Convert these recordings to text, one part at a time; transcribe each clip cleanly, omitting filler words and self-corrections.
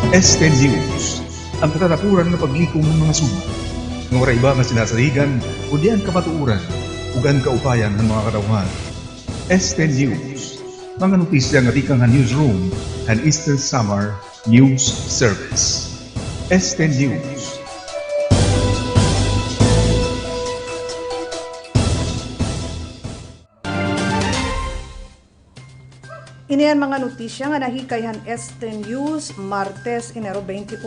ESTE News, ang katatapuran ng paglikom ng mga sumat. Ng iba nga sinasaligan, o diyan kapatuuran, ugan kaupayan ng mga katauhan. ESTE News, mga notisya nga tikang newsroom and Eastern Summer News Service. ESTE News. Iniyan mga notisya nga nahikayhan ESTE News, Martes, Enero 28.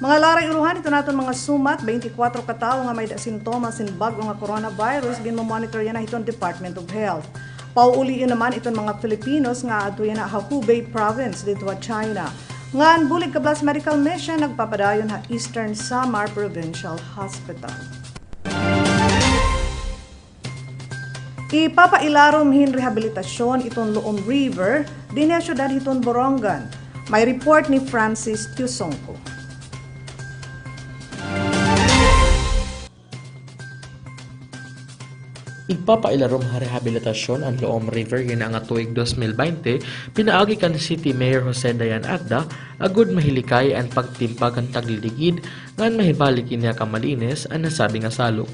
Mga laray uruhan ito naton mga sumat, 24 katawo nga may sintomas sin bago nga coronavirus, ginmamonitor yan na iton Department of Health. Pauuliin naman iton mga Filipinos nga ato yan na Hubei Province dito sa China. Ngan bulig kablas medical mission nagpapadayon ha Eastern Samar Provincial Hospital. Ipapailarom hin rehabilitasyon itong Loom River din na syudad itong Borongan. May report ni Francis Tiusongko. Ipapailarom ha rehabilitasyon ang Loom River yun nga tuig 2020 pinaagi kan City Mayor Jose Dayan Agda agud mahilikay ang pagtimpag ang tagliligid ngan mahibalik niya kamalinis ang nasabi nga salok.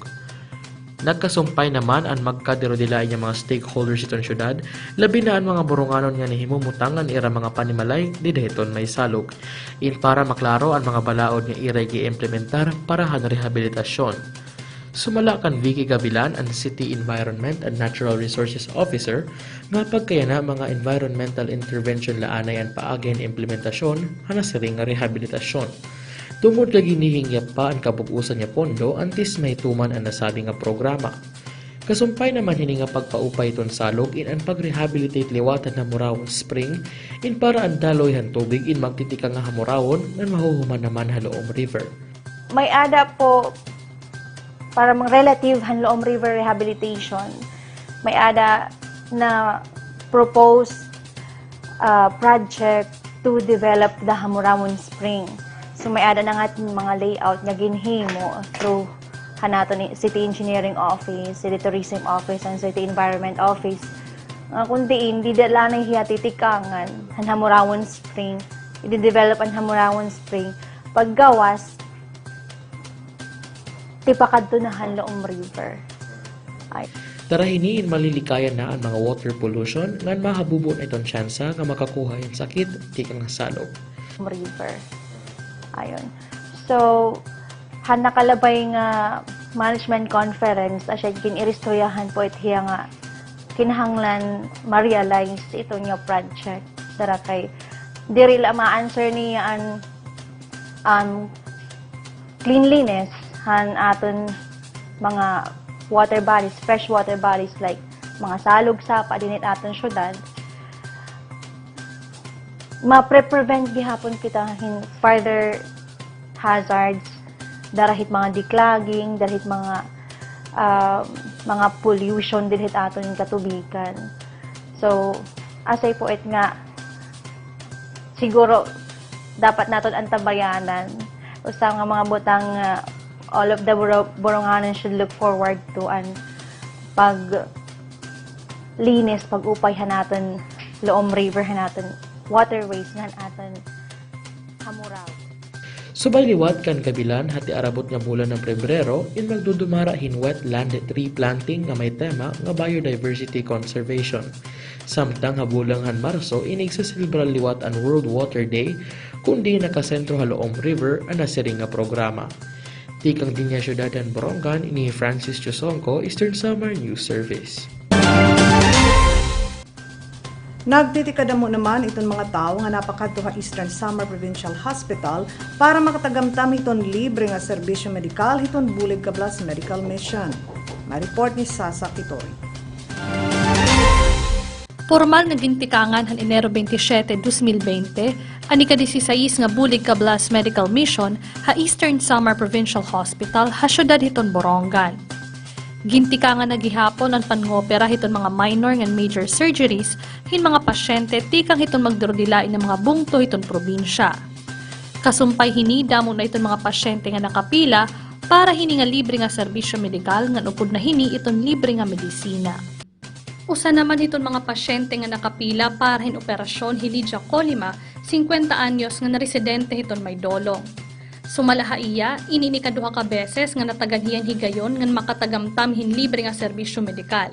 Nagkasumpay naman ang magkadirodila niya mga stakeholders itong syudad, labi na ang mga boronganon nga nihimumutangan ira mga panimalay di dahiton may salok. In para maklaro ang mga balaod nga iray gi-implementar para han rehabilitasyon. Sumala kan Vicky Gabilan ang City Environment and Natural Resources Officer nga pagkayana mga environmental intervention laanay ang paagin implementasyon hanasiring nga rehabilitasyon. Tungod kay ginihingyap pa ang kabubusan niya pondo antis may tuman ang nasabi nga programa. Kasumpay naman hini nga pagpaupay ton salog in ang pag-rehabilitate liwatan na Hamurawon Spring in para ang daloy han tubig in magtitika nga Hamurawon na mahuhuman naman ha Loom River. May ada po para mang relative han Loom River rehabilitation. May ada na propose project to develop the Hamurawon Spring. So may ada na nga mga layout nga ginhimo through hanato ni City Engineering Office, City Tourism Office, and City Environment Office. Kundiin, di dala na hiya titikangan ang Hamurawon Spring, i-develop ang Hamurawon Spring. Paggawas, tipakad to na han Loom River. Ay. Tarahiniin malilikayan na ang mga water pollution ngan mahabubon itong tsansa nga makakuha yung sakit tikang salog. River. Ayun. So, han nakalabay nga management conference asya giniristoryahan po itiya nga kinahanglan ma-realize ito nga project dara kay diri la ma-answer niya ang cleanliness han aton mga water bodies, fresh water bodies like mga salog sapa dinit aton syudad. Ma-prevent gihapon kita hin further hazards darahit mga declogging, darahit mga pollution dinhit aton katubigan. So asay po nga siguro dapat naton antabayanan usa nga mga butang all of the boronganon should look forward to an pag linis, pag-upay hanaton Loom River hanaton waterways nga aton Hamuraw. Subay liwat kan kabilan hati arabot nga bulan ng Pebrero in magdudumara hin wetland tree planting nga may tema nga biodiversity conservation. Samtang habulang han Marso inig sa celebral liwat ang World Water Day kundi nakasentro ha Loom River ang nasiring nga programa. Tikang dinya syudadan Borongan ini Francis Tiusongko, Eastern Summer News Service. Nagtitikada mo naman itong mga tao nga napakadto sa Eastern Samar Provincial Hospital para makatagamtam itong libre nga serbisyo medikal itong bulig kablas medical mission. May report ni Sasa Kitori. Formal naging tikangan han Enero 27, 2020, ang ika-16 nga bulig kablas medical mission ha Eastern Samar Provincial Hospital ha syudad itong Borongan. Gintika nga nagihapon ang pangopera hiton mga minor and major surgeries hin mga pasyente tikang hiton magdurodilain ng mga bungto hiton probinsya. Kasumpay hinida mo na iton mga pasyente nga nakapila para hini nga libre nga serbisyo medikal nga upod na hini iton libre nga medisina. Usa naman hiton mga pasyente nga nakapila para hin operasyon Hilidja Colima, 50 anyos nga naresidente hiton may dolong. Sumalaha iya, ini ni kaduha ka beses nga nataganhiyan higayon nga makatagamtam hin libre nga serbisyo medikal.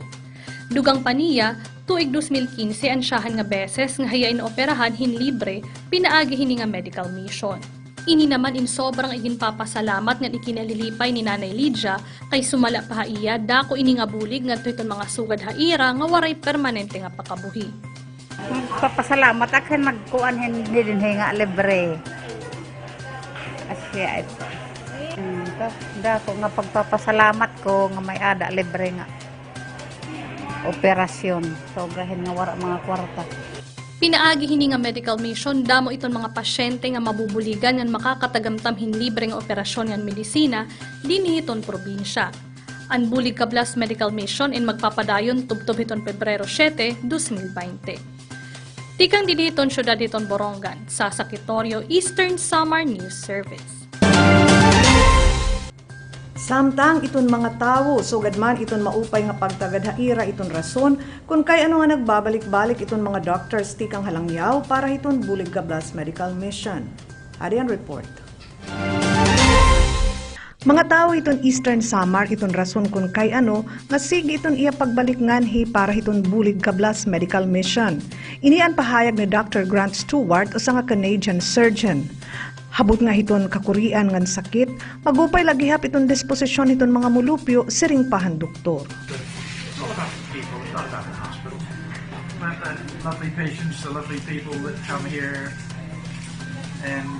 Dugang paniya, tuig 2015 ansyahan nga beses nga hayain operahan hin libre, pinaagi hini nga medical mission. Ini naman in sobrang iginpapasalamat nga ikinalilipay ni Nanay Lydia kay sumala pa iya dako ini nga bulig nga iton mga sugad haira nga waray permanente nga pakabuhi. Papasalamat akin magkuan hindi din nga libre. Asya ito. Dako nga pagpapasalamat ko nga may ada libre nga operasyon. Sobrahin nga wara mga kwarta. Pinaagi hini nga medical mission damo iton mga pasyente nga mabubuligan nga makakatagamtam hin libre nga operasyon nga medisina dinhi hiton probinsya. Ang bulig kablas medical mission in magpapadayon tubtob hiton Pebrero 7, 2020. Tikang diditon syudad hiton Borongan sa Sakitorio Eastern Samar News Service. Samtang iton mga tawo, sugad man iton maupay nga pagtagadhaira iton rason kung kay ano nga nagbabalik-balik iton mga doctors tikang halangyaw para iton bulig kablas medical mission. Arian report. Mga tao iton Eastern Samar iton rason kung kay ano nga sige iton iya pagbalik nganhi para iton bulig kablas medical mission. Inian pahayag ni Dr. Grant Stewart usa nga Canadian surgeon. Habot nga hiton kakurian ngan sakit, magupay lagi hap iton disposisyon hiton mga mulupyo siring pahan doktor. It's all about the people, it's not about the hospital. About the lovely patients, the lovely people that come here, and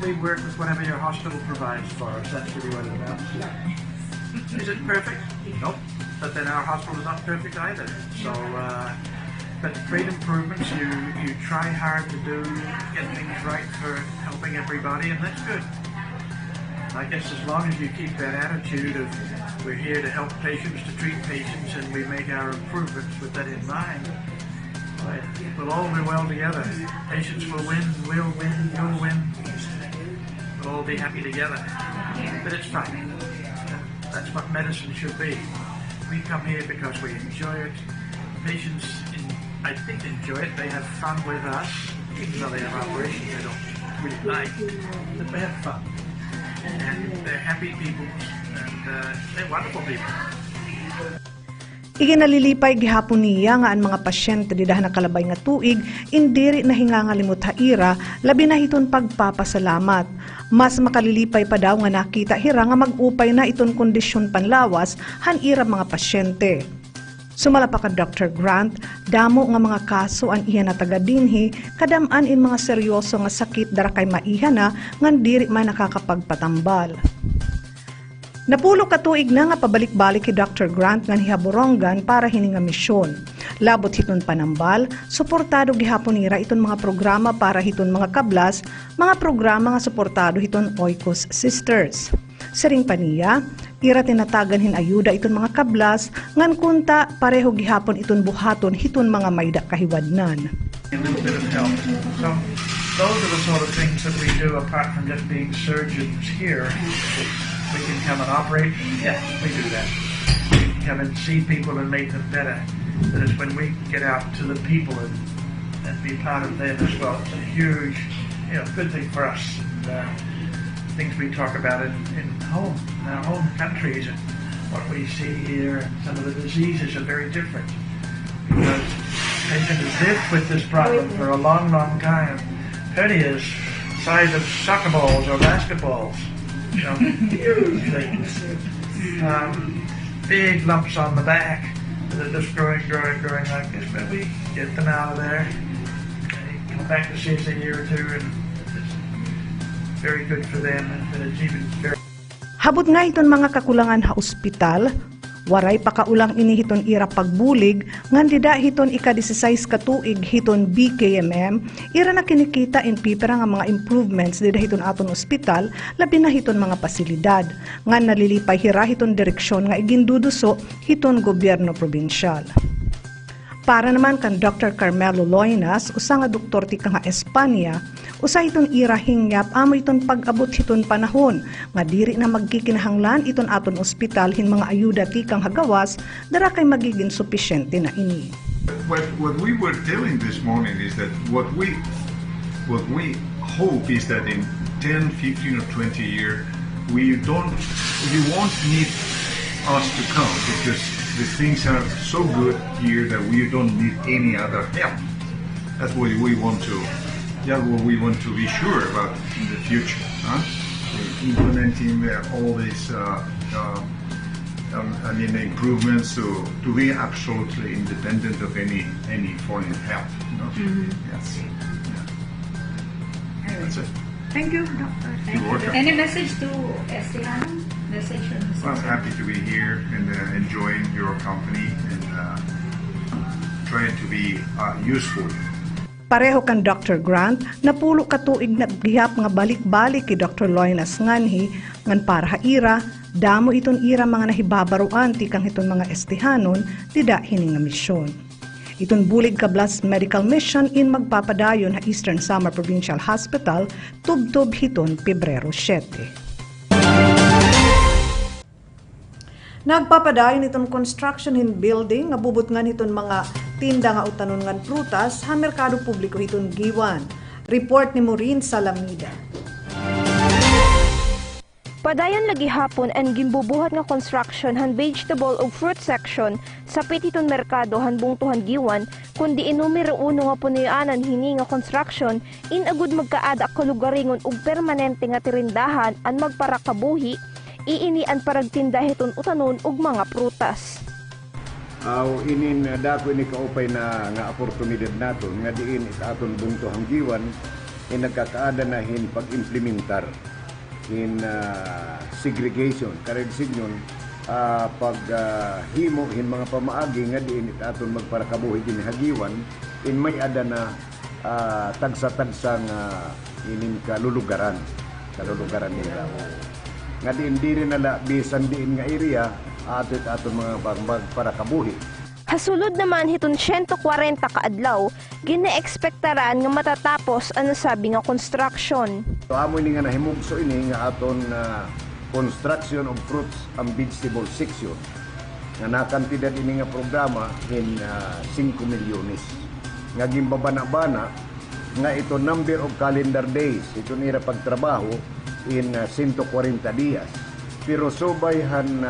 we work with whatever your hospital provides for us. That's really what it's about. Is it perfect? Nope. But then our hospital is not perfect either. So, but great improvements. You try hard to get things right for helping everybody, and that's good. I guess as long as you keep that attitude of we're here to help patients, to treat patients, and we make our improvements with that in mind, we'll all do well together. Patients will win, we'll win, you'll win. We'll all be happy together. But it's fun. That's what medicine should be. We come here because we enjoy it. Patients, I think, enjoy it. They have fun with us, even though they have operations they don't really like. But they have fun. And they're happy people, and they're wonderful people. Iginalilipay gihapon niya nga ang mga pasyente didahan nakalabay nga tuig indiri na hingangalimot haira labi na hiton pagpapasalamat. Mas makalilipay pa daw nga nakita hira nga mag-upay na iton kondisyon panlawas han ira mga pasyente. Sumala pa ka Dr. Grant, damo nga mga kaso ang iya na taga-dinhi, kadaman in mga seryoso nga sakit dara kay maiha na ngan diri man nakakapagpatambal. Napulo ka tuig na nga pabalik-balik ki Dr. Grant ngan hihaborongan para hini nga misyon. Labot hiton panambal, suportado gihapon nira iton mga programa para hiton mga kablas, mga programa nga suportado hiton Oikos Sisters. Siring paniya, ira tinatagan hin ayuda iton mga kablas, ngan kunta pareho gihapon iton buhaton hiton mga mayda kahiwadnan. A little bit of help. So those are the sort of things that we do apart from just being surgeons here. We can come and operate. Yes, we do that. We can come and see people and make them better. But it's when we get out to the people and be part of them as well. It's a huge, good thing for us. And, things we talk about in our home countries, and what we see here, and some of the diseases are very different. Because patients have lived with this problem for a long, long time. Hernias, size of soccer balls or basketballs. Huge things. Big lumps on the back that are just growing like this. But we get them out of there. They come back to see us a year or two, and very good for them, and it's even very. Habot nga iton mga kakulangan ha ospital, waray pakaulang ini hiton ira pagbulig, ngan dida hiton ika-16 ka tuig hiton BKMM, ira na kinikita in pipera nga mga improvements dida hiton aton ospital, labi na hiton mga pasilidad, ngan nalilipay hira hiton direksyon nga iginduduso hiton gobyerno probinsyal. Para naman kan Dr. Carmelo Loinas, usa nga doktor ti nga Espanya, usa iton ira hingyap amo iton pag-abot hiton panahon, nga diri na magkikinahanglan iton aton ospital hin mga ayuda ti kang hagawas, dara kay magiging supisyente na ini. What we were telling this morning is that what we hope is that in 10, 15 or 20 years, you won't need us to come because the things are so good here that we don't need any other help. That's what we want to. Yeah, what we want to be sure about in the future. Implementing all these, improvements to be absolutely independent of any foreign help. You know? Yes. Yeah. That's it. Thank you, Doctor. You're welcome. Any message to ESTE? Message from the Well, happy to be here and enjoying your company and trying to be useful. Pareho kan Dr. Grant, napulo katuig na gihap nga balik-balik ki Dr. Loinas nganhi, ngan para haira, damo iton ira mga nahibabaruan ti kang iton mga estihanon, tida hining nga misyon. Iton bulig kablas medical mission in magpapadayon ha Eastern Samar Provincial Hospital, tubtob hiton Pebrero 7. Nagpapadayon itong construction in building nga bubut nga niton mga tinda nga utanon nga prutas ha merkado publiko hiton giwan. Report ni Maureen Salamida. Padayon lagi hapon ang gimbubuhat nga construction han vegetable ug fruit section sa petiton merkado han bungtuhan giwan kundi numero 1 nga punuyanan hini nga construction in agud magkaada kalugaringon ug permanente nga tirindahan an magparakabuhi iini an paragtinda hiton utanon ug mga prutas. Inin dako ini kaupay na nga oportunidad naton nga diin it aton bungtuhang giwan nagkakaada na hin pag-implementar in segregation kareg signon pag himo hin mga pamaagi nga diin it aton magparakabuhi din hagiwan in may ada na tagsa-tagsa nga inin kalulugaran nila nga diin diri nala bisan diin nga area aton mga magparakabuhi. Hasulod naman hiton 140 ka adlaw gine-ekspektaran nga matatapos ang nasabi nga construction. So amo ni nga nahimugso ini nga aton construction of fruits and vegetable section nga nakantidad ini nga programa in 5 milyones. Nga gimbabana-bana nga ito number of calendar days ito nira pagtrabaho in 140 dias. Pero subay han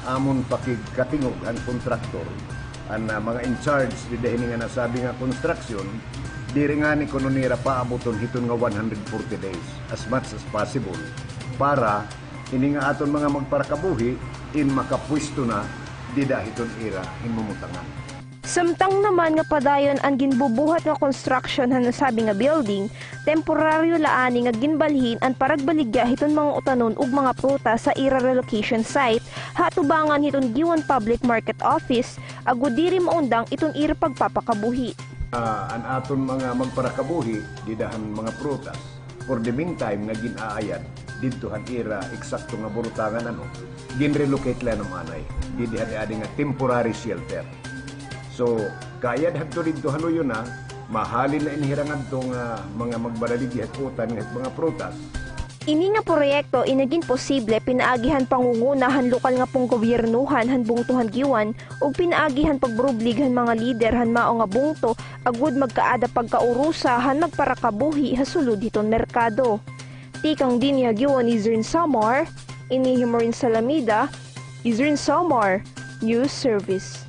amon pakigkatingog ang kontraktor ang mga in charge di dahil nga nasabi nga construction diri nga ni kuno nira paaboton hiton nga 140 days as much as possible para ini nga aton mga magparakabuhi in makapwesto na di dahiton ira in mumutangan. Samtang naman nga padayon ang ginbubuhat nga construction han nasabi nga building, temporaryo laani nga ginbalhin ang paragbaligya hiton mga utanon ug mga prutas sa ira relocation site, hatubangan hiton giwan public market office, agud diri maundang iton ira pagpapakabuhi. Ang aton mga magparakabuhi didahan mga prutas for the meantime nga ginaayad didto han ira eksakto nga burutangan ginrelocate la anay didihan adi nga temporary shelter. So, kaya dito dito haluyo na, mahalin na inihirangan itong mga magbalaligi at utan at mga prutas. Ini nga proyekto inaging posible pinaagihan pangungunahan lokal nga pong gobyernuhan han bungtuhan giwan ug pinaagihan pagbrublighan mga lider han mao nga bungto agud magkaada pagkaurusa han magparakabuhi hasulod hiton merkado. Tikang dinya giwan Izrin Samar, ini Maureen Salamida, Izrin Samar, News Service.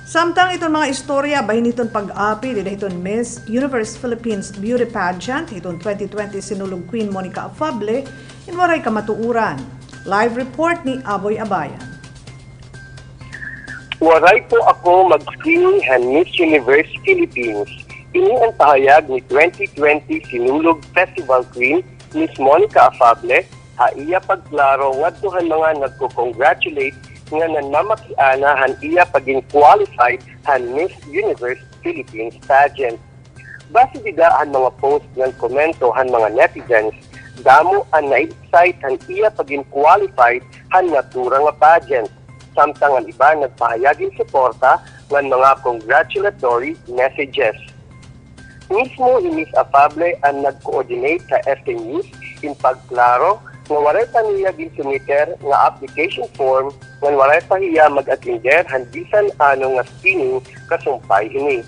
Samtang itong mga istorya bahin iton pag-api dito iton Miss Universe Philippines Beauty Pageant itong 2020 sinulog Queen Monica Afable inwaray kamatuuran. Live report ni Aboy Abayan. Waray po ako mag-screening han Miss Universe Philippines. Ini ang pahayag ni 2020 sinulog Festival Queen Miss Monica Afable haiya pagklaro ngadtuhan mga nagko-congratulate nga nanamakiana han iya paging qualified han Miss Universe Philippines pageant. Base dida ang mga post ng komento han mga netizens, damo ang na-excite han iya paging qualified han natura nga pageant. Samtang ang iba nagpahayaging suporta ng mga congratulatory messages. Mismo si Ms. Afable ang nag-coordinate sa ESTE News in pagklaro nga walay pa niya ginsumiter nga application form nga walay pa hiya mag-atender handisan ano nga screening kasumpay ini.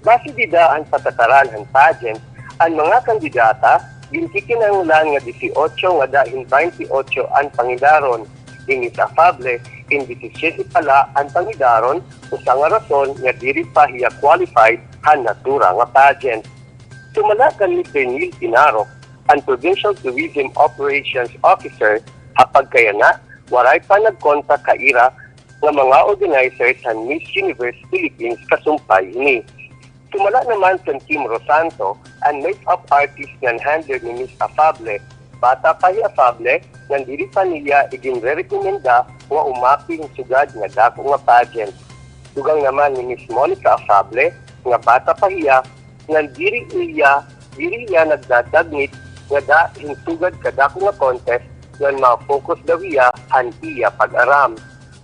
Base dida ang patataran ang pageant, ang mga kandidata gintikinanglan nga 18 nga dahin 28 ang pangidaron. Ini sa Afable, in 17 pala ang pangidaron usa nga rason nga diri pa hiya qualified han natura nga pageant. Sumala kan Mr. Neil Pinarok, ang Provincial Tourism Operations Officer, hapag kaya na, waray pa nagkontak kaira ng mga organizers ng Miss Universe Philippines kasumpay ini. Sumala naman sa Team Rosanto, ang make-up artist ng handler ni Miss Afable, bata pa hi Afable, nandiri pa niya igin-rekomenda nga umapi ng sugad nga dako nga pageant. Dugang naman ni Miss Monica Afable, nga bata pa hiya, nandiri niya nagdadagnit nga dahil sugad kadako nga contest nga ma-focus daw iya han iya pag-aram.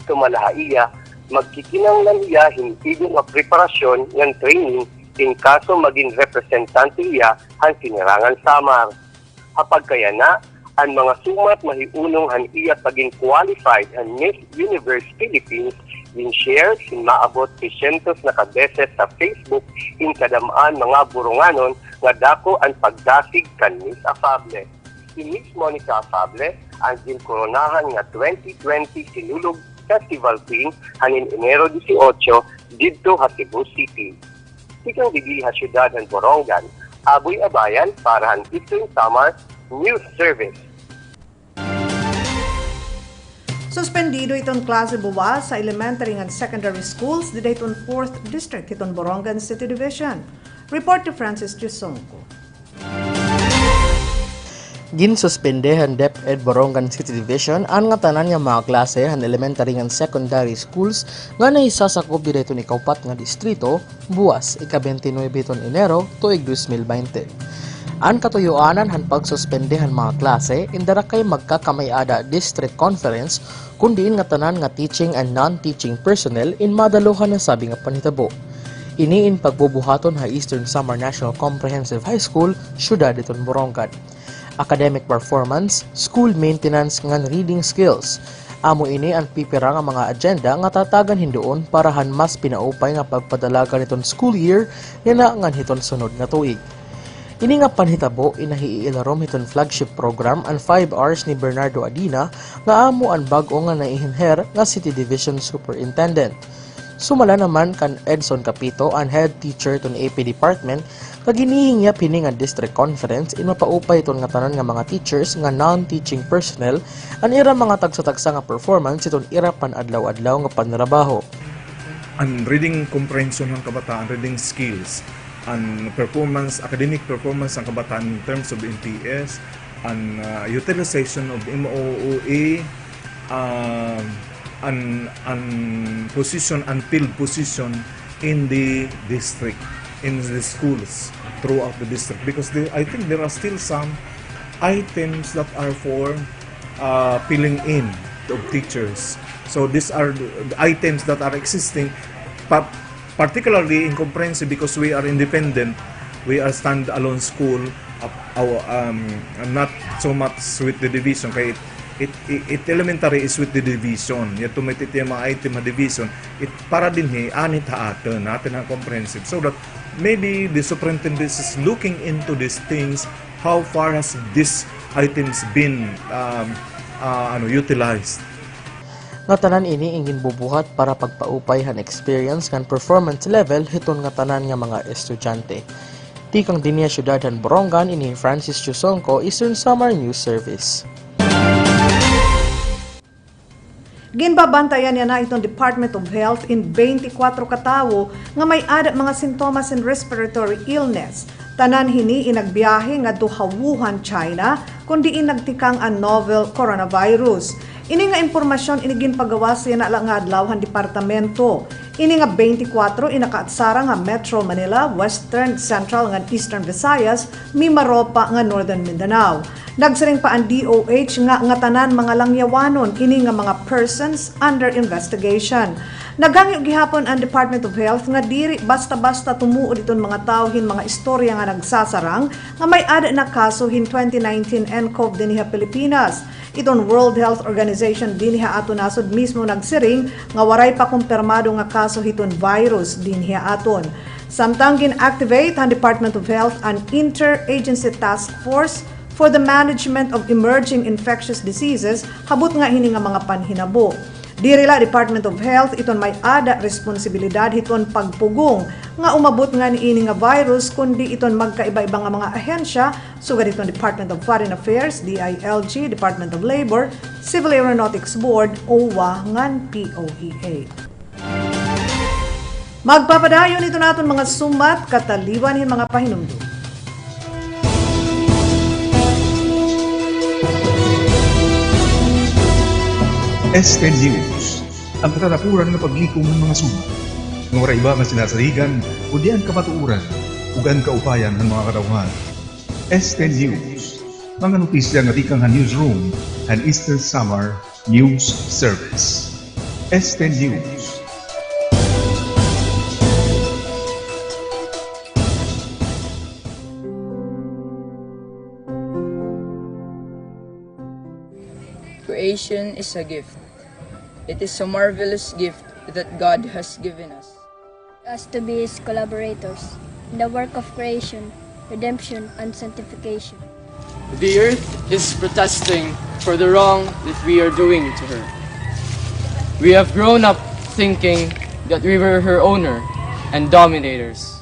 Sumalaha iya, magkikinanglan iya hindi nga preparasyon ng training in kaso maging representante iya han sinirangan Samar. Hapag kaya na, ang mga sumat mahiunong han iya paging qualified han Miss Universe Philippines in share sin maabot 600 na kabeses sa Facebook in kadamaan mga burunganon nga dako ang pagdasig kan Miss Afable. Si Miss Monica Afable ang ginkoronahan nga 2020 Sinulog Festival Queen hanin Enero 18 didto sa Cebu City. Sikang dili ha syudad ng Borongan, Aboy Abayan para ang Eastern Samar News Service. Suspendido itong klase buwas sa elementary and secondary schools dito itong 4th District itong Borongan City Division. Report to Francis Jusongco. Ginsuspendehan DepEd Borongan City Division ang nga tanan nga mga klase han elementary and secondary schools nga naisasakop dito ni kaupat nga distrito buwas ika-29 Enero tuig 2020. Ang katuyuanan han pagsuspendehan mga klase indara kay magkakamayada district conference kundiin nga tanan nga teaching and non-teaching personnel in madaluhan na sabi nga panhitabo. Iniin pagbubuhaton ha Eastern Samar National Comprehensive High School, syudad iton Borongan. Academic performance, school maintenance ngan reading skills. Amo ini ang pipira nga mga agenda nga tatagan hindoon para han mas pinaupay nga pagpadalagan niton school year nina ngan hiton sunod nga tuig. Ini nga panhitabo inahiilarom hiton flagship program ang 5 hours ni Bernardo Adina nga amo ang bag-o nga naihinher nga City Division Superintendent. Sumala naman kan Edson Capito ang head teacher ton AP Department kag ginihingya pini nga district conference in mapaupay iton nga tanan nga mga teachers nga non-teaching personnel ang ira mga tagsa-tagsa nga performance iton ira pan-adlaw-adlaw nga panrabaho. Ang reading comprehension ng kabataan, reading skills, ang performance, academic performance ng kabataan in terms of NPS, ang utilization of MOOA, an position and field position in the district, in the schools throughout the district, because I think there are still some items that are for filling in of teachers. So these are the items that are existing, but particularly in comprehensive because we are independent, we are stand-alone school, not so much with the division. Kaya it elementary is with the division. Yato may mga item na division. It para din anit natin ang comprehensive. So that maybe the superintendent is looking into these things. How far has these items been utilized? Nga tanan ini ingin bubuhat para pagpaupay han experience kan performance level hiton nga tanan nga mga estudyante. Tikang dinya syudad han Borongan ini Francis Jusongco, Eastern Samar News Service. Ginbabantayan niya na itong Department of Health in 24 katawo nga may ada mga sintomas and respiratory illness. Tanan hini inagbiyahe nga duhawuhan China kundi nagtikang ang novel coronavirus. Ini nga impormasyon inigin pagawas yan na lang nga adlawhan departamento. Ini nga 24 inakaatsara nga Metro Manila, Western, Central nga Eastern Visayas, Mimaropa nga Northern Mindanao. Nagsiring pa ang DOH nga tanan mga langyawanon ini nga mga persons under investigation. Naghangyo gihapon ang Department of Health nga diri basta-basta tumuod iton mga tawhin mga istorya nga nagsasarang nga may ada na kaso hin 2019 nCoV dinhi Pilipinas. Iton World Health Organization dinhi aton nasod mismo nagsiring nga waray pa kumpirmado nga kaso hiton virus dinhi aton. Samtang gin-activate ang Department of Health an Interagency Task Force for the Management of Emerging Infectious Diseases habot nga hini nga mga panhinabo. Dirila Department of Health iton may ada responsibilidad hiton pagpugong nga umabot nga niini nga virus kundi iton magkaiba-iba nga mga ahensya sugad iton Department of Foreign Affairs, DILG, Department of Labor, Civil Aeronautics Board, OWA ngan POEA. Magpapadayon ito naton mga sumat kataliwan hin mga pahinumdum. ESTE News, ang katatapuran ng paglikom ng mga sumat. Ng waray iba nga sinasaligan, o diyan kamatuuran, ugan kaupayan ng mga katauhan. ESTE News, mga notisya nga dikang newsroom and Eastern Summer News Service. ESTE News. Creation is a gift. It is a marvelous gift that God has given us. Us to be His collaborators in the work of creation, redemption, and sanctification. The earth is protesting for the wrong that we are doing to her. We have grown up thinking that we were her owner and dominators.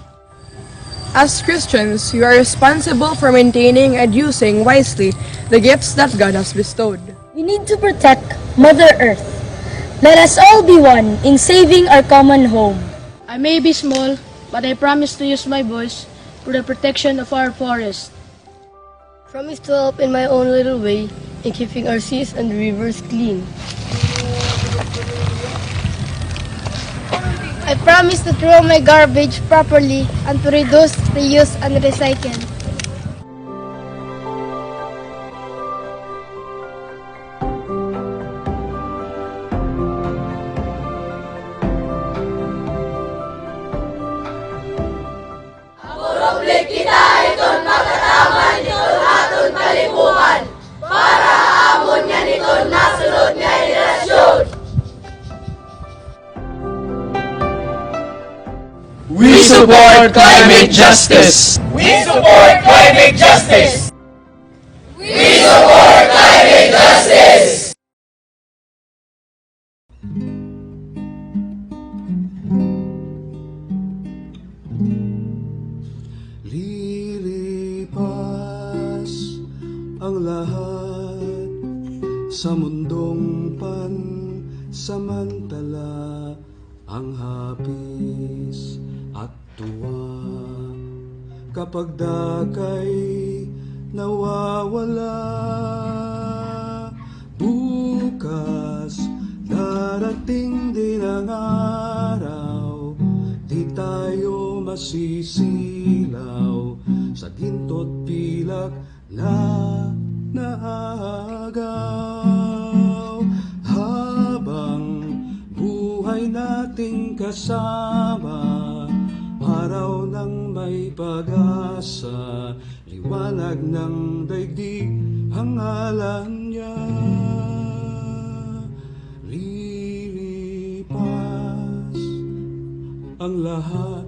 As Christians, we are responsible for maintaining and using wisely the gifts that God has bestowed. We need to protect Mother Earth. Let us all be one in saving our common home. I may be small, but I promise to use my voice for the protection of our forest. Promise to help in my own little way in keeping our seas and rivers clean. I promise to throw my garbage properly and to reduce, reuse, and recycle. We support climate justice! We support climate justice! We support climate justice! Lilipas ang lahat sa mundong pansamantala, ang hapis at tuwa kapag dakay nawawala. Bukas darating din ang araw, di tayo masisilaw sa ginto't pilak na naagaw. Habang buhay nating kasama, araw ng may pag-asa, liwanag ng daigdig ang ngalan niya. Lilipas ang lahat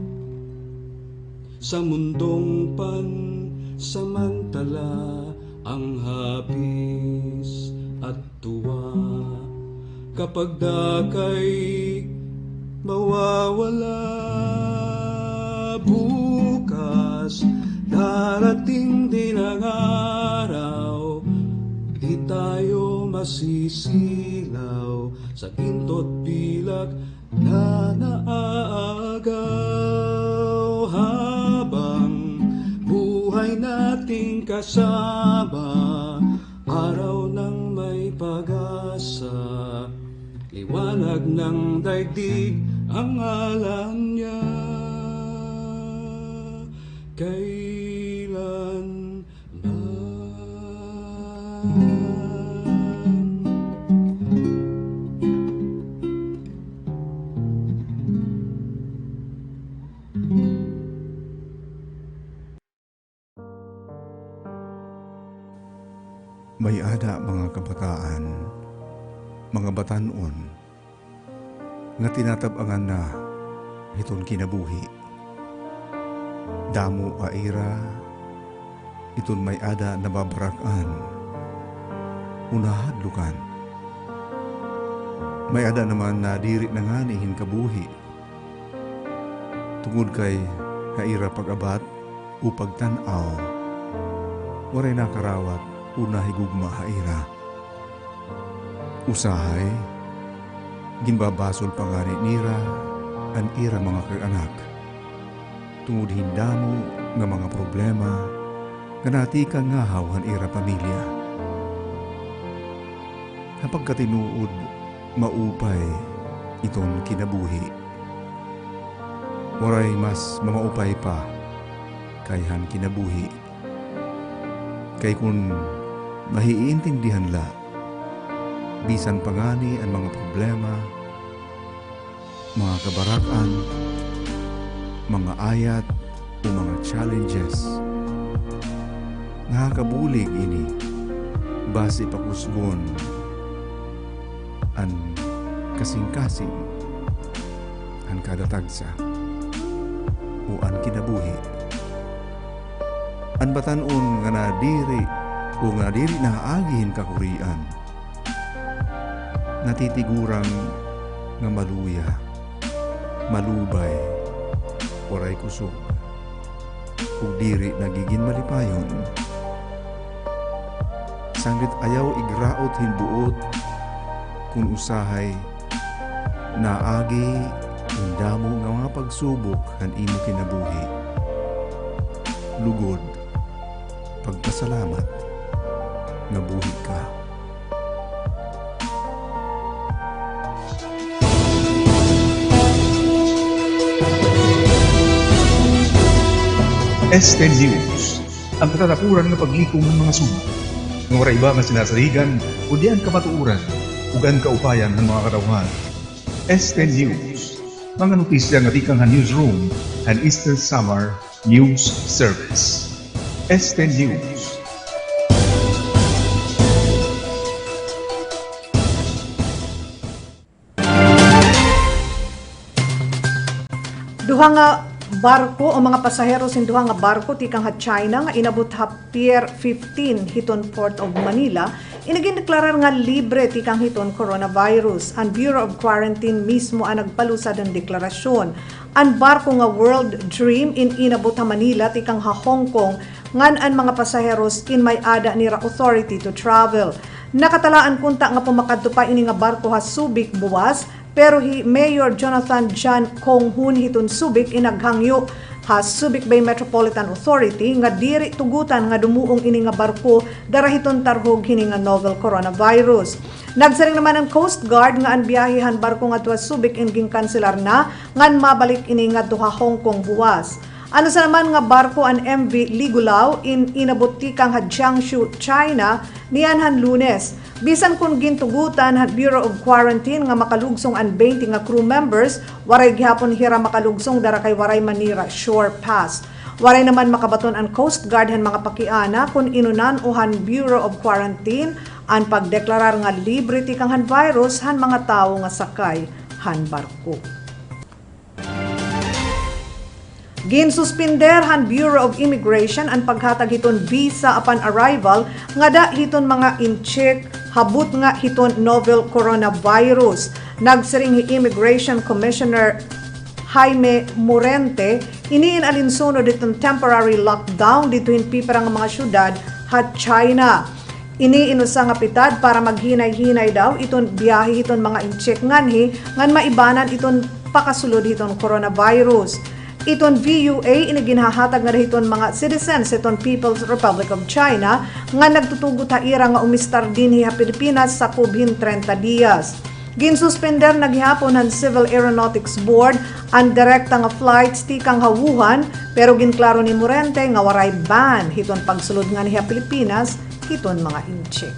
sa mundong pansamantala, ang hapis at tuwa kapag dakay mawawala. Bukas darating din ang araw, di tayo masisilaw sa ginto't pilak na naaagaw. Habang buhay nating kasama, araw ng may pag-asa, liwanag ng daigdig ang ngalan niya May ada mga kabataan, mga batanon, nga tinatabangan na iton kinabuhi. Damo a ira, iton may ada na babarakan, unahadlukan. May ada naman na diri na nga nihin kabuhi. Tungod kay haira pag-abat o pagtanaw, waray nakarawat una higugma haira. Usahay, ginbabasol pangani nira, an ira mga kag-anak. Tungod hindamo nga mga problema, nga natika nga hawan ira pamilya. Kapag katinuod, maupay iton kinabuhi. Waray mas mamaupay pa, kayhan kinabuhi. Kay kung mahiintindihan la, bisan pangani ang mga problema, mga kabarakan, mga ayat o mga challenges. Nakakabulig ini, base pakusgon, an kasing-kasing, an kadatagsa, o an kinabuhi. An batanon nga nadiri o nga diri naagihin kakurian, natitigurang nga maluya, malubay, oray kusog, ug diri nagiging malipayon. Sanggit ayaw igraot hinbuot, kung usahay naagi indamo nga mga pagsubok han imo kinabuhi. Lugod, pagpasalamat, nga buhi ka. ESTE News, ang katatapuran ng paglikom ng mga sumat. Ng waray iba nga sinasaligan, o diyan kamatuuran, ugan kaupayan ng mga katawhan. ESTE News, mga notisya nga tikang newsroom and Eastern Summer News Service. ESTE News. Duha nga barko o mga pasahero sin duha nga barko tikang ha China nga inabot ha Pier 15 hiton Port of Manila inagin deklarar nga libre tikang hiton coronavirus. Ang Bureau of Quarantine mismo ang nagpalusad ang deklarasyon. Ang barko nga World Dream inabot ha Manila tikang ha Hong Kong ngan ang mga pasaheros in may ada nira authority to travel. Nakatalaan kunta nga pumakadto pa ini nga barko ha Subic buwas, pero Mayor Jonathan John Kong-hun hiton Subic inaghangyo ha Subic Bay Metropolitan Authority nga diri tugutan nga dumuong ini nga barko darahiton tarhog hini nga novel coronavirus. Nagsaring naman ang Coast Guard nga ang biyahehan barko nga tuwa Subic inging kanselar na ngan mabalik ini nga duha Hong Kong buwas. Ano sa naman nga barko ang MV Ligulao inabot tikang ha Jiangsu, China niyan Lunes. Bisan kung gintugutan ha Bureau of Quarantine nga makalugsong ang 20 nga crew members, waray gihapon hira makalugsong dara kay waray manira shore pass. Waray naman makabaton ang Coast Guard han mga pakiana kung inunan o han Bureau of Quarantine ang pagdeklarar nga libre tikang han virus han mga tawo nga sakay han barko. Ginsuspender han Bureau of Immigration ang paghatag hiton visa upon arrival nga da hiton mga in-check habut nga hiton novel coronavirus. Nagsiring hi Immigration Commissioner Jaime Morente iniin alinsunod itong temporary lockdown ditoin piperang mga syudad hat China. Ini inusa nga pitad para maghinay-hinay daw iton biyahe hiton mga in-check nganhi ngan maibanan iton pakasulod hiton coronavirus. Iton VUA iniginhahatag nga dahiton mga citizens iton People's Republic of China nga nagtutugot ha ira nga umistar dinhi ha Pilipinas sa kubhin 30 dias. Ginsuspender na gihapon ng Civil Aeronautics Board ang direkta nga flights tikang hawuhan pero ginklaro ni Morente nga waray ban hiton pagsulod nga niya Pilipinas hiton mga incheck.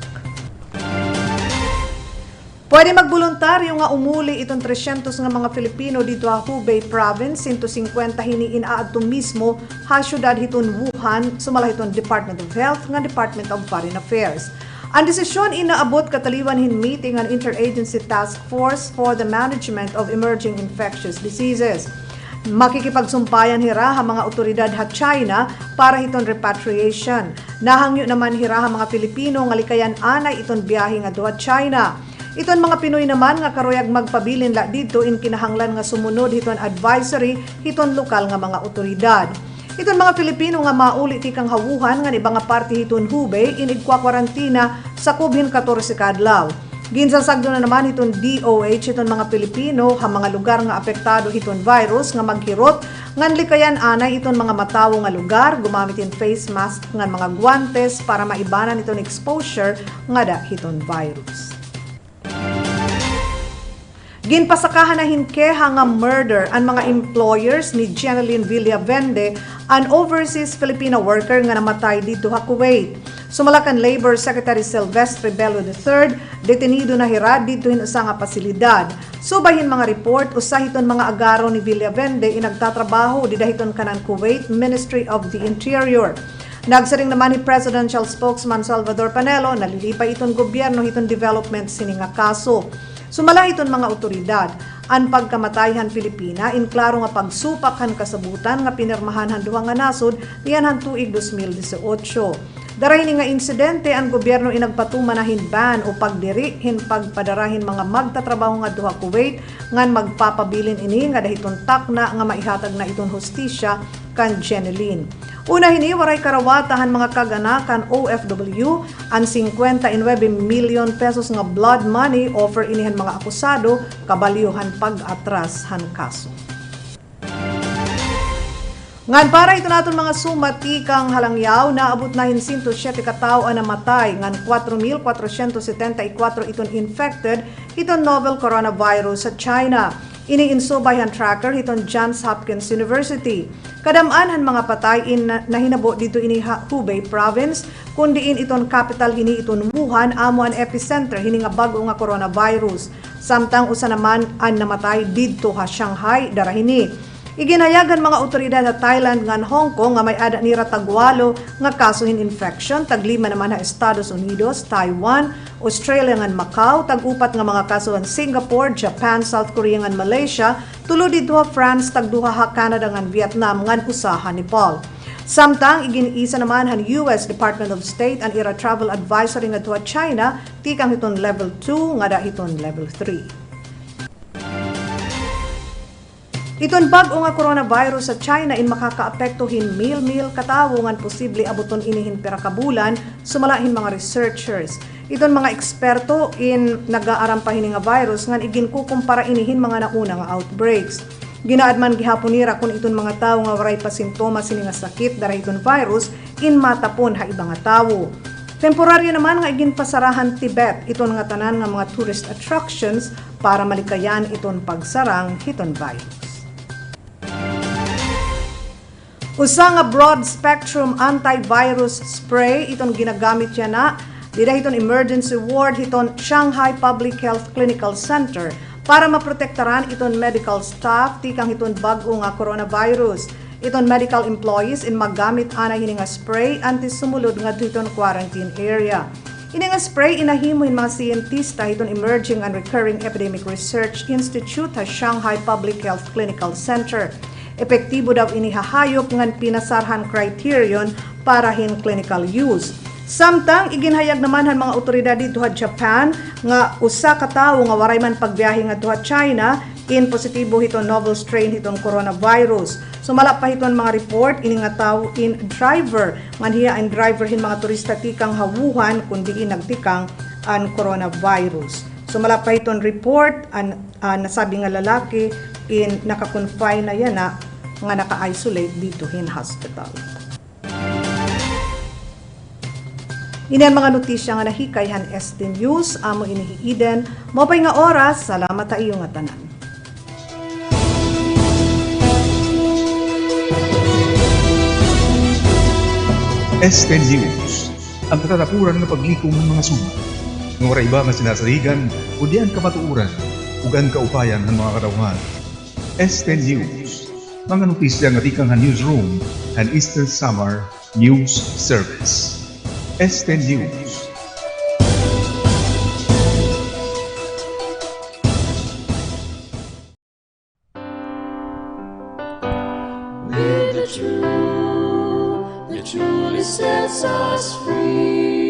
Pwede magboluntaryo nga umuli itong 300 nga mga Filipino dito sa Hubei Province, 150 hiniin aadto mismo ha syudad hiton Wuhan, sumala hiton Department of Health nga Department of Foreign Affairs. Ang desisyon inaabot kataliwan hin meeting ang Interagency Task Force for the Management of Emerging Infectious Diseases. Makikipagsumpayan hira ha mga otoridad ha China para hiton repatriation. Nahangyo naman hira ha mga Pilipino nga likayan anay iton biyahe nga duha China. Iton mga Pinoy naman nga karoyag magpabilin la dito in kinahanglan nga sumunod hiton advisory hiton lokal nga mga otoridad. Iton mga Pilipino nga mauli tikang hawuhan nga ibang parte hiton Hubei inigkwa kwarantina sa kubhin 14 kadlaw. Ginsasagdo na naman hiton DOH iton mga Pilipino ha mga lugar nga apektado hiton virus nga maghirot ngan likayan anay iton mga matawo nga lugar gumamit in face mask nga mga guantes para maibanan iton exposure nga da hiton virus. Ginpasakahan na hinkeha nga murder ang mga employers ni Jeneline Villavende, an overseas Filipino worker nga namatay dito sa Kuwait. Sumalakan Labor Secretary Silvestre Bello III, detenido na hira dito sa nga pasilidad. Subahin mga report, usahiton mga agaro ni Villavende inagtatrabaho di dahiton kanan Kuwait Ministry of the Interior. Nagsaring naman ni Presidential Spokesman Salvador Panelo, nalilipay iton gobyerno hiton development sininga kaso. Sumala iton mga otoridad, ang pagkamatayhan Pilipina, in klaro nga pagsupakhan kasabutan nga pinirmahan han duha nga nasod diyan han tuig 2018. Daray ni nga insidente ang gobyerno inagpatumanahin ban o pagdiri hin pagpadarahin mga magtatrabaho nga duha Kuwait ngan magpapabilin ini nga dahiton takna nga maihatag na iton hustisya kan Jeneline. Una hini waray karawatahan mga kaganakan OFW ang 59 million pesos nga blood money offer inihan mga akusado kabalyuhan pag-atras han kaso. Ngan para ito naton mga sumati kang halangyaw naabot na 107 katao ang namatay ngan 4,474 iton infected iton novel coronavirus sa China. Iniinsubay han tracker iton Johns Hopkins University. Kadamaan han mga patay nahinabo dito ini Hubei Province kundiin iton capital hini iton Wuhan amo an epicenter hini nga bag-o nga coronavirus. Samtang usa naman ang namatay didto ha Shanghai darahini. Iginayagan mga otoridad sa Thailand ngan Hong Kong nga may ada ni ratagwalo nga kaso hin infection, taglima naman sa Estados Unidos, Taiwan, Australia ngan Macau, tag-upat nga mga kaso sa Singapore, Japan, South Korea ngan Malaysia, tulo didto France, tagduha ha Canada ngan Vietnam ngan usaha Nepal. Samtang iginiisa naman han US Department of State ang ira travel advisory nga tuwa China, tikang hiton level 2 nga da hiton level 3. Iton bag-o nga coronavirus sa China in makakaapektuhin mil katawo ngan posible abuton inihin pira ka bulan sumalahin mga researchers. Iton mga eksperto in nag-aaram pa hini nga virus ngan igin kukumpara inihin mga nauna nga outbreaks. Ginaad man gihapon nira kun iton mga tawo nga waray pa sintomas sini nga sakit dara iton virus in matapon ha ibang nga tawo. Temporaryo naman nga igin pasarahan Tibet iton nga tanan nga mga tourist attractions para malikayan iton pagsarang hiton virus. Usa nga broad-spectrum antivirus spray itong ginagamit niya na dida hiton emergency ward hiton Shanghai Public Health Clinical Center para maprotektaran iton medical staff tikang hiton bag-o nga coronavirus. Iton medical employees in maggamit ana hini nga spray anti sumulod nga hiton quarantine area. Ini nga spray inahimohin mga siyentista hiton Emerging and Recurring Epidemic Research Institute sa Shanghai Public Health Clinical Center. Epektibo daw inihahayop ngan pinasarhan criterion para hin clinical use. Samtang iginhayag naman han mga otoridad dito sa Japan nga usa ka tawo nga waray man pagbiyahe nga duha China in positibo hiton novel strain hiton coronavirus. Sumala pa hiton mga report ini nga tawo in driver ngan hiya ang driver hin mga turista tikang hawuhan kundi nagtikang an coronavirus. Sumala pa hiton report an nasabi nga lalaki in naka-confine na yan nga naka-isolate dito in hospital. Inian mga notisya nga nahikayhan ESTE News, amo inihiiden, mopay nga oras, salamat ta iyo nga tanan. ESTE News, ang katatapuran ng paglikom ng mga sumat. Ng iba nga sinasaligan, o diyan kamatuuran, ugan kaupayan ng mga kadauhan. ESTE News, mga notisya nga tikang newsroom and Eastern Summer News Service. ESTE News. With the truth that truly sets us free.